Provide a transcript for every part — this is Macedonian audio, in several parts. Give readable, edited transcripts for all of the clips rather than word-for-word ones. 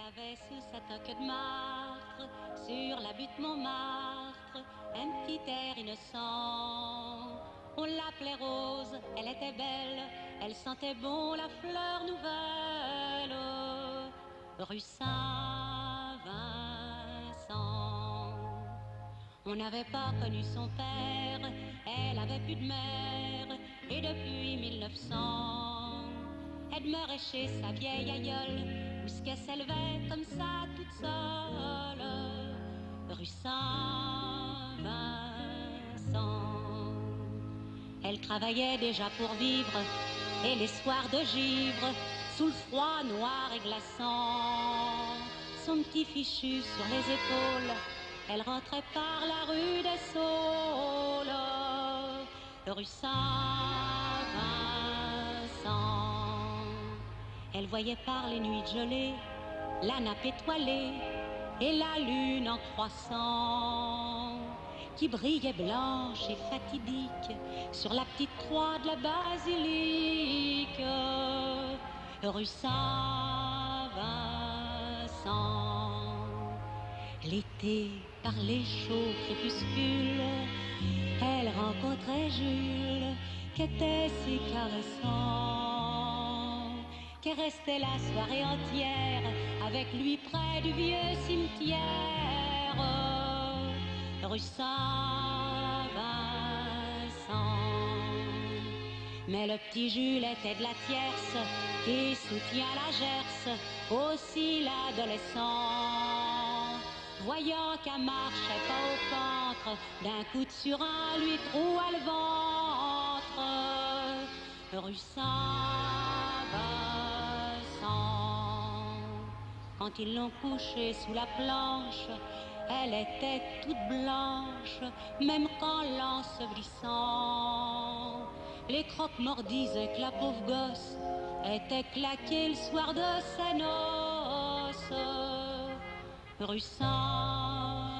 avait sous sa toque de martre, sur la butte Montmartre, un petit air innocent. On l'appelait Rose, elle était belle, elle sentait bon la fleur nouvelle. Rue Saint-Vincent. On n'avait pas connu son père, elle avait plus de mère, et depuis 1900, elle demeurait chez sa vieille aïeule, où ce qu'elle s'élevait comme ça toute seule, rue Saint-Vincent. Elle travaillait déjà pour vivre, et les soirs de givre, sous le froid noir et glaçant, son petit fichu sur les épaules, elle rentrait par la rue des Saules, rue Saint-Vincent. Elle voyait par les nuits gelées la nappe étoilée et la lune en croissant qui brillait blanche et fatidique sur la petite croix de la basilique, rue Saint-Vincent. L'été, par les chauds crépuscules, elle rencontrait Jules, qui était si caressant, qu'elle restait la soirée entière avec lui près du vieux cimetière, rue Saint-Vincent. Mais le petit Jules était de la tierce qui soutient la Gerce, aussi l'adolescent. Voyant qu'elle marchait pas au ventre, d'un coup de surin lui troua le ventre, rue Saint-Vincent. Quand ils l'ont couchée sous la planche, elle était toute blanche, même quand l'ensevelissant, les croque-morts disaient que la pauvre gosse était claquée le soir de ses noces, rue Saint-Vincent.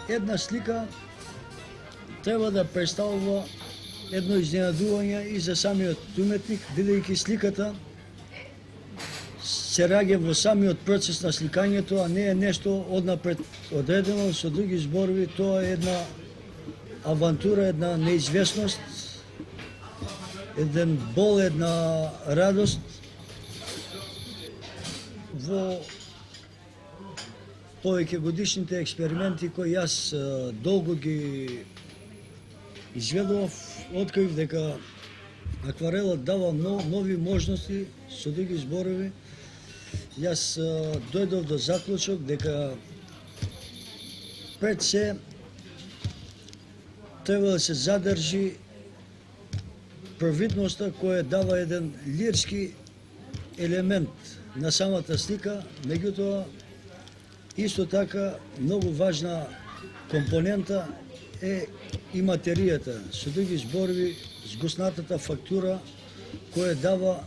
Една слика треба да представува едно изненадување и за самиот уметник, бидејќи сликата се раѓа во самиот процес на сликањето, а не е нешто однапред одредено. Со други зборови, тоа е една авантура, една неизвестност, еден бол, една радост. Во повеќе годишните експерименти кои јас долго ги изведував, открив дека акварелот дава нови можности. Со други зборови, јас дојдов до заклучок дека пред се треба да се задржи провидноста која дава еден лирски елемент на самата слика, меѓутоа исто така многу важна компонента е и материјата, со други зборови згуснатата фактура која дава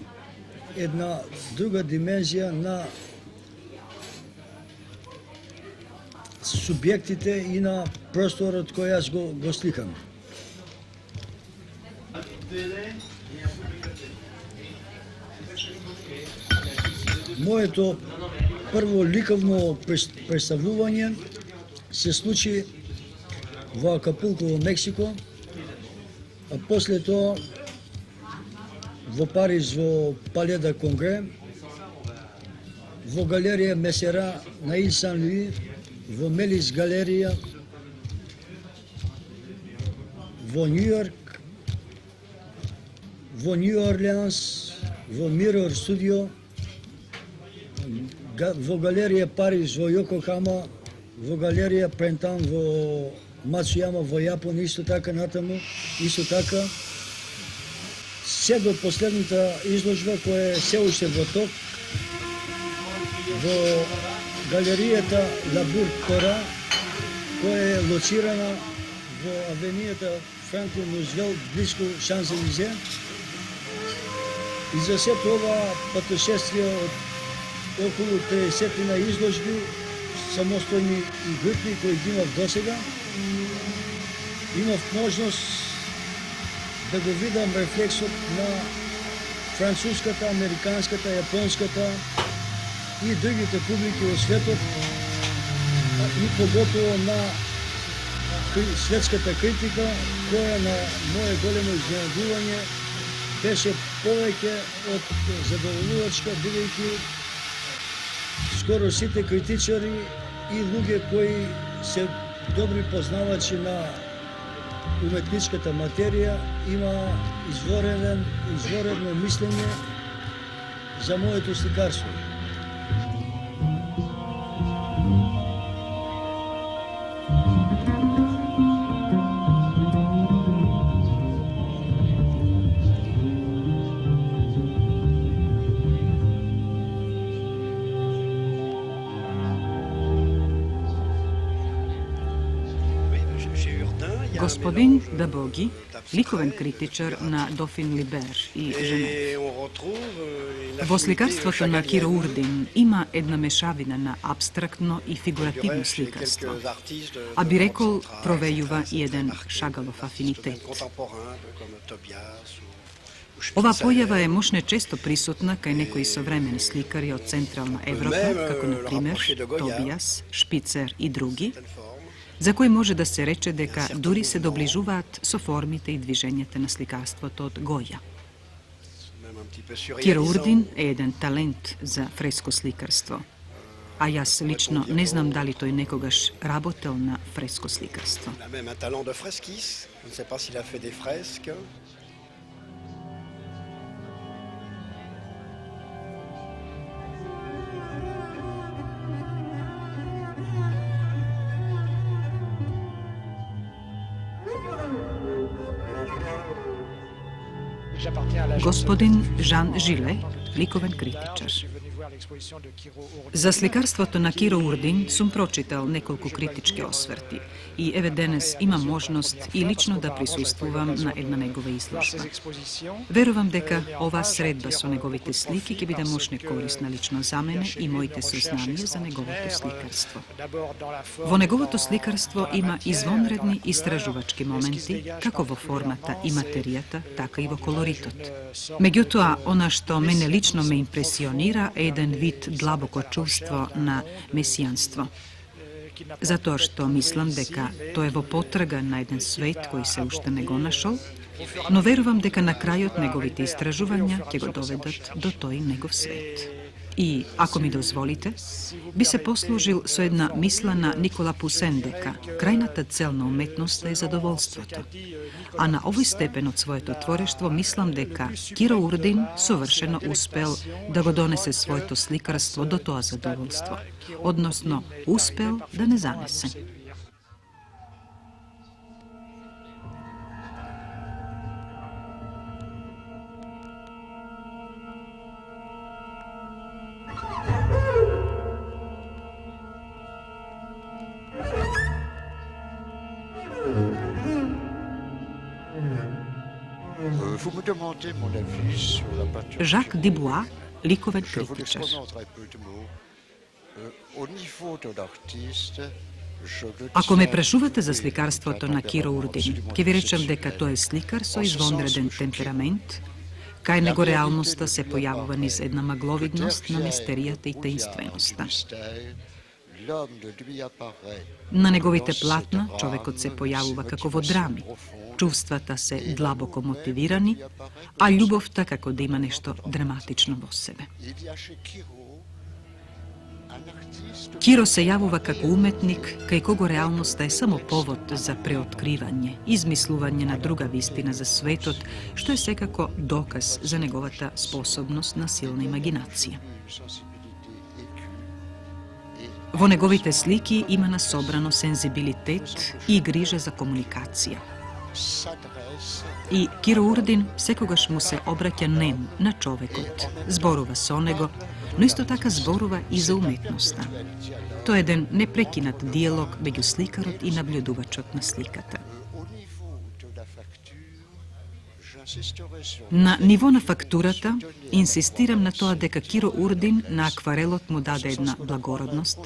една друга димензија на субјектите и на просторот кој јас го сликам. Моето прво ликовно представување се случи во Акапулко, во Мексико, а после тоа во Париз, во Пале да Конгре, во галерија Месера на Ил Сан Луи, во Мелис галерија, во Нью Йорк, во Нью Орлеанс, во Мирор студио, во галерија Париз, во Јокохама, во галерија Прентан, во Мацујама, во Јапон, исто така натаму, исто така, се до последната изложба која е се уште во ток, во галеријата Лабур Тора, која е лоцирана во авенијата Франклин Рузвелт, близко Шанзелизе. И за сето ова патошествие од околу 50 изложби, самостојни и групни кои ги имав досега, имав можност да го видам рефлексот на француската, американската, јапонската и другите публики во светот, и поготово на светската критика, која на мое големо изненадување беше повеќе од задоволувачка, бидејќи скоро сите критичари и луѓе кои се добри познавачи на уметничката материја има изворено мислење за моето сликарство. Господин Дабоги, ликовен критичар на Дофин Либер и Женев. Во сликарството на Киро Урдин има една мешавина на абстрактно и фигуративно сликарство, а би рекол провејува и еден шагалов афинитет. Ова појава е можне често присутна кај некои современи сликари од Централна Европа, како на пример Тобиас, Шпицер и други, за кои може да се рече дека дури се доближуваат со формите и движењата на сликарството од Гоја. Киро Урдин е еден талент за фреско сликарство, а јас лично не знам дали тој некогаш работел на фреско сликарство. Господин Жан Жиле, ликовен критичар. За сликарството на Киро Урдин сум прочитал неколку критички осврти и еве денес имам можност и лично да присуствувам на една негова изложба. Верувам дека оваа средба со неговите слики ќе биде мощно корисна лично за мене и моите сознанија за неговото сликарство. Во неговото сликарство има извонредни истражувачки моменти, како во формата и материјата, така и во колоритот. Меѓутоа, она што мене лично ме импресионира е еден вид длабоко чувство на месијанство. Затоа што мислам дека тој е во потрага на еден свет кој се уште не го нашол, но верувам дека на крајот неговите истражувања ќе го доведат до тој негов свет. И, ако ми дозволите, би се послужил со една мисла на Никола Пусен дека крајната цел на уметноста е задоволството. А на овој степен од своето творештво мислам дека Киро Урдин совршено успел да го донесе своето сликарство до тоа задоволство, односно успел да не занесе. Жак Дибуа, ликовен критичар. Ако ме прашувате за сликарството на Киро Урдин, ќе ви речам дека тој е сликар со извонреден темперамент. Кај него реалноста се појавува низ една магловидност на мистеријата и таинственоста. На неговите платна човекот се појавува како во драми. Чувствата се длабоко мотивирани, а љубовта како да има нешто драматично во себе. Киро се јавува како уметник, кај кого реалноста е само повод за преоткривање, измислување на друга вистина за светот, што е секако доказ за неговата способност на силна имагинација. Во неговите слики има насобрано сензибилитет и грижа за комуникација. И Киро Урдин секогаш му се обраќа нем на човекот, зборува со него, но исто така зборува и за уметноста. Тоа е еден непрекинат диалог меѓу сликарот и наблюдувачот на сликата. На ниво на фактурата, инсистирам на тоа дека Киро Урдин на акварелот му даде една благородност,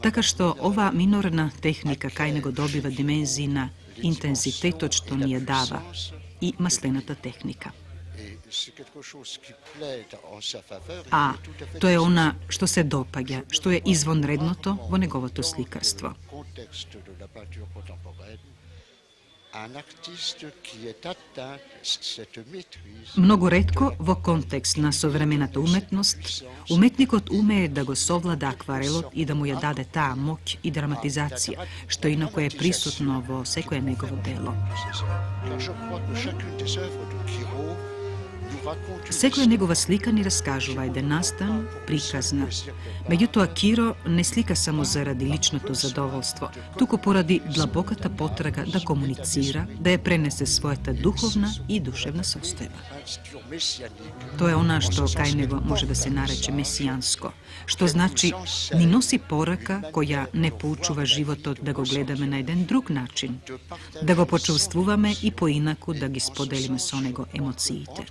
така што оваа минорна техника кај него добива димензии на интензитетот што ни ја дава и маслената техника. А тоа е она што се допаѓа, што е извонредното во неговото сликарство. Многу ретко во контекст на современата уметност, уметникот умее да го совлада акварелот и да му ја даде таа моќ и драматизација, што инаку е присутно во секое негово дело. Секоја негова слика ни раскажува еден настан, приказна. Меѓутоа, Киро не слика само заради личното задоволство, туку поради длабоката потрага да комуницира, да ја пренесе својата духовна и душевна состојба. Тоа е она што кај него може да се нарече месијанско, што значи ни носи порака која не поучува животот да го гледаме на еден друг начин, да го почувствуваме и поинаку да ги споделиме со него емоциите.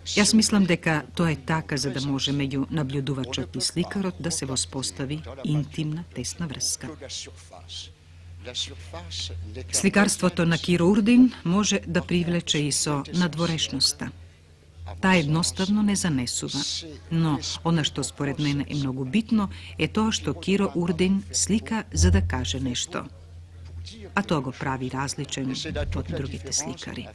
Јас мислам дека тоа е така за да може меѓу наблюдувачот и сликарот да се воспостави интимна, тесна врска. Сликарството на Киро Урдин може да привлече и со надворешноста. Таа едноставно не занесува, но она што според мене е многу битно е тоа што Киро Урдин слика за да каже нешто, а тоа го прави различен од другите сликари.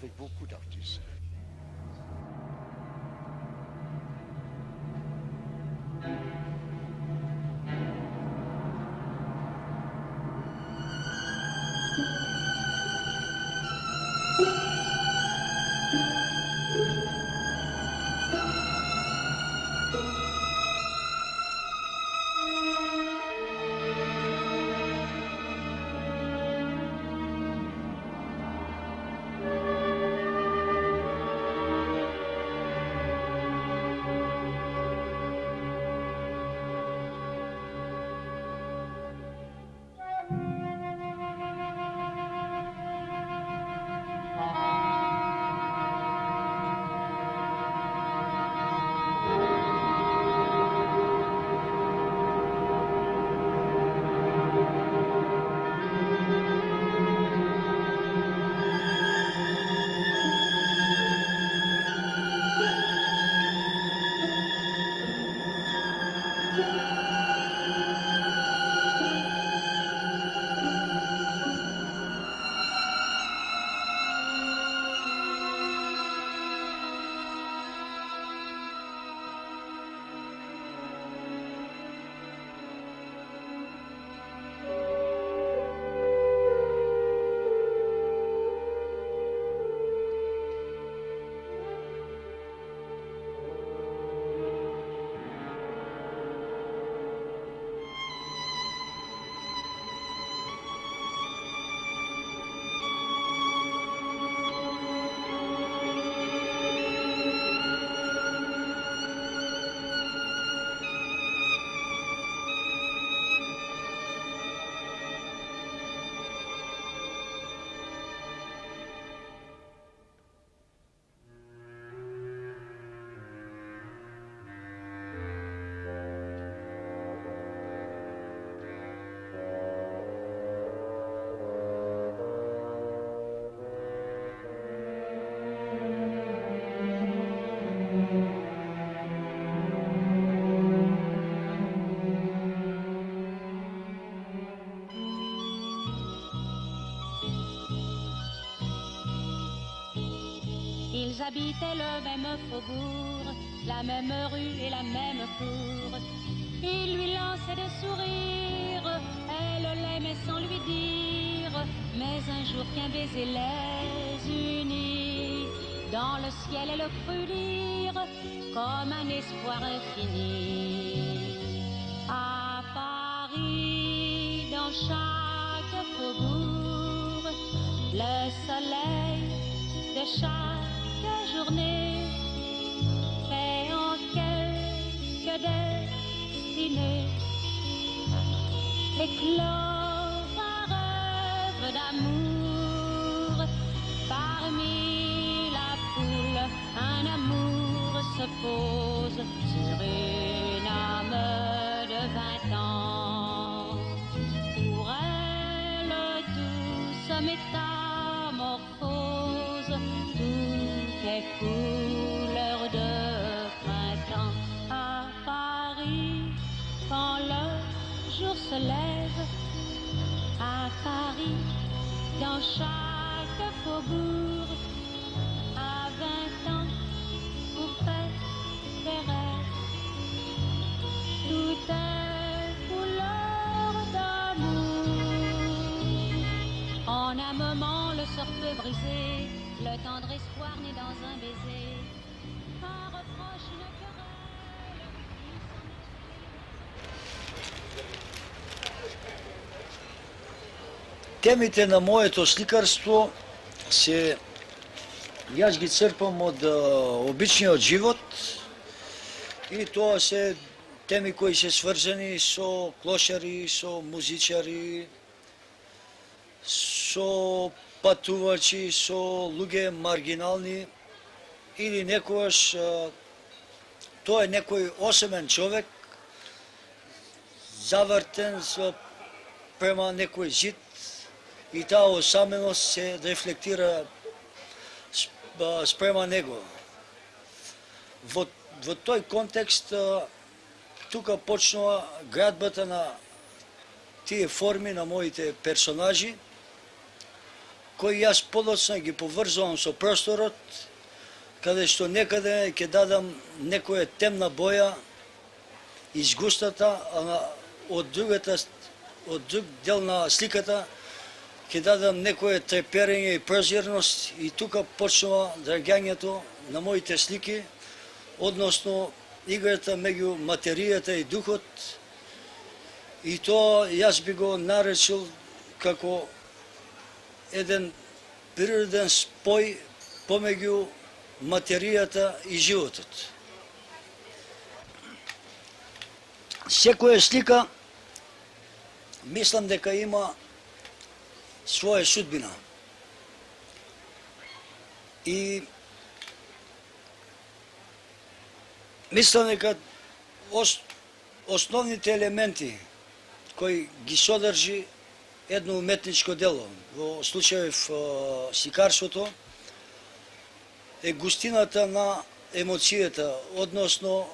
Ils habitaient le même faubourg, la même rue et la même cour. Il lui lançait des sourires, elle l'aimait sans lui dire. Mais un jour qu'un baiser les unit, dans le ciel elle crut lire comme un espoir infini. À Paris, dans chaque faubourg, le soleil de chaque journée fait en quelques destinées éclore un rêve d'amour. Parmi la foule, un amour se pose sur une âme de 20 ans. Pour elle, tout se métamorphose, tout est couleur de printemps. À Paris, quand le jour se lève, à Paris, dans chaque faubourg, à 20 ans, on fait des rêves. Tout est couleur d'amour. En un moment, le sort peut briser, le tendre espoir né dans un baiser. Un reproche, une querelle, il s'en Темите на моето сликарство се, јас ги црпам од обичниот живот и тоа се теми кои се сврзани со клошари, со музичари, со патувачи, со луѓе маргинални или некојаш тоа е некој осемен човек завртен према некој зид и таа осаменост се рефлектира спрема него. Во тој контекст тука почнува градбата на тие форми на моите персонажи, кои јас подоцна ги поврзувам со просторот, каде што некаде ќе дадам некоја темна боја из густата, а од друг дел на сликата ќе дадам некое треперење и прозирност и тука почнува драѓањето на моите слики, односно играта меѓу материјата и духот, и тоа јас би го наречил како еден природен спој помеѓу материјата и животот. Секоја слика мислам дека има своја судбина. И мислам дека основните елементи кои ги содржи едно уметничко дело, во случајов сликарството, е густината на емоцијата, односно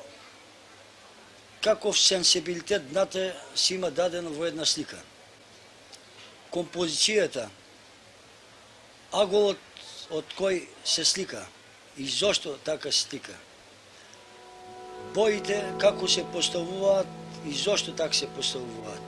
каков сенсибилитет внатре си има дадено во една слика. Композицијата, аголот од кој се слика и зошто така се слика. Боите како се поставуваат и зошто така се поставуваат.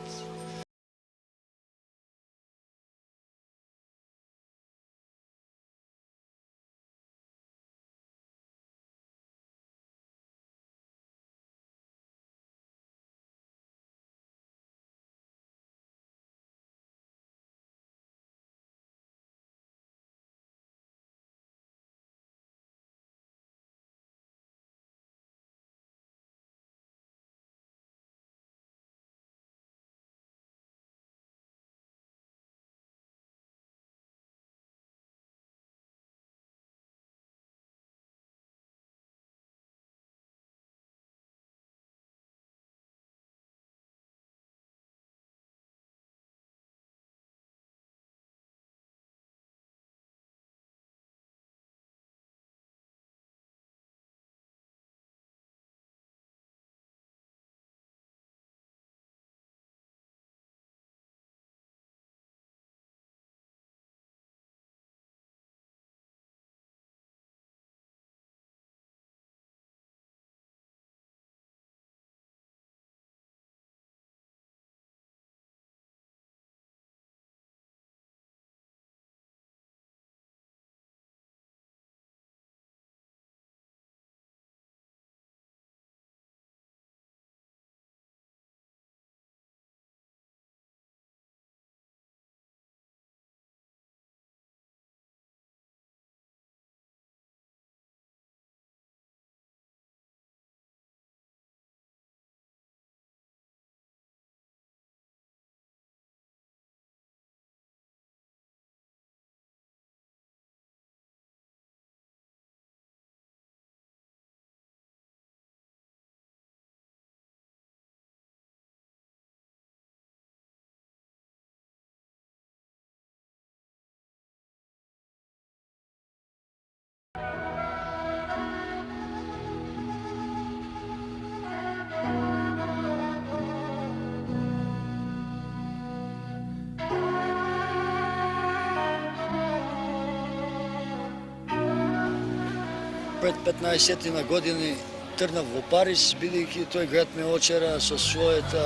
пред 15 на години тргнав во Париз, бидејќи тој град ме очара со својата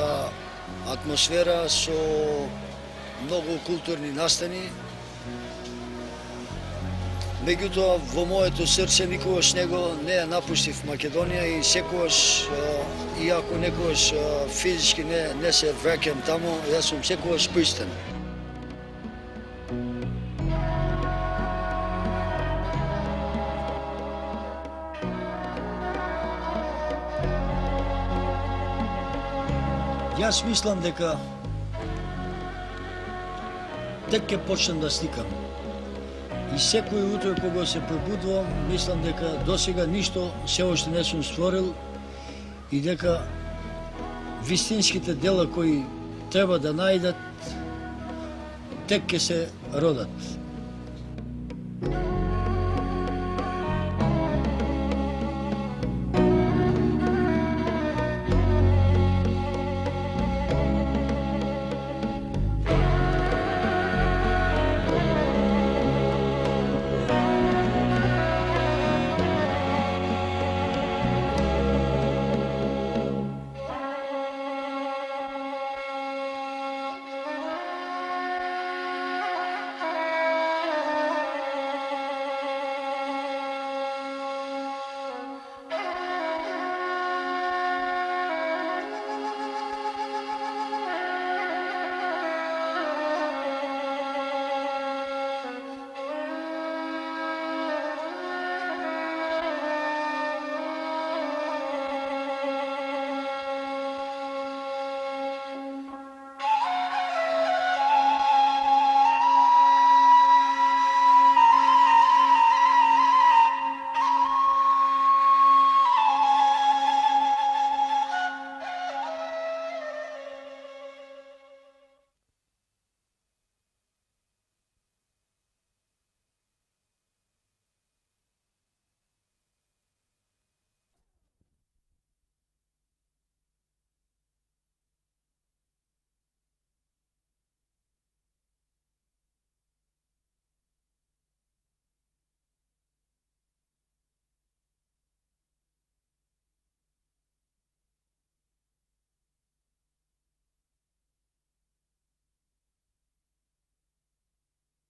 атмосфера, со многу културни настани. Меѓутоа, во моето срце никогаш него не ја напуштив Македонија и секогаш, иако некогаш физички не се враќам таму, јас сум секогаш пристан. Јас мислам дека тек ќе почнам да сликам. И секој утро кога се пробудувам, мислам дека досега ништо се уште не сум створил и дека вистинските дела кои треба да најдат тек ќе се родат.